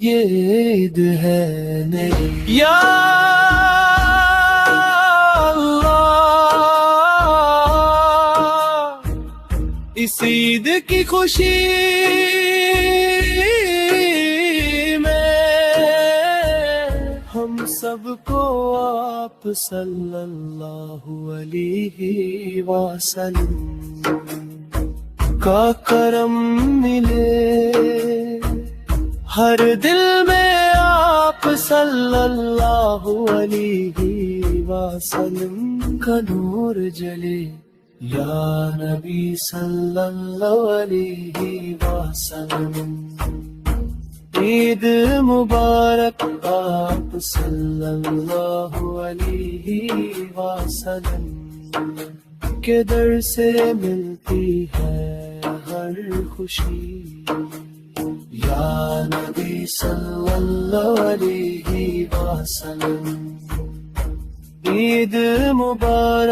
یہ عید ہے نئی۔ یا اللہ اس عید کی خوشی میں ہم سب کو آپ صلی اللہ علیہ وسلم کا کرم ملے، ہر دل میں آپ صلی اللہ علیہ وسلم کا نور جلے، یا نبی صلی اللہ علیہ وسلم۔ عید مبارک آپ صلی اللہ علیہ وسلم کے در سے ملتی ہے ہر خوشی، یا نبی صلی اللہ علیہ وسلم۔ عید مبارک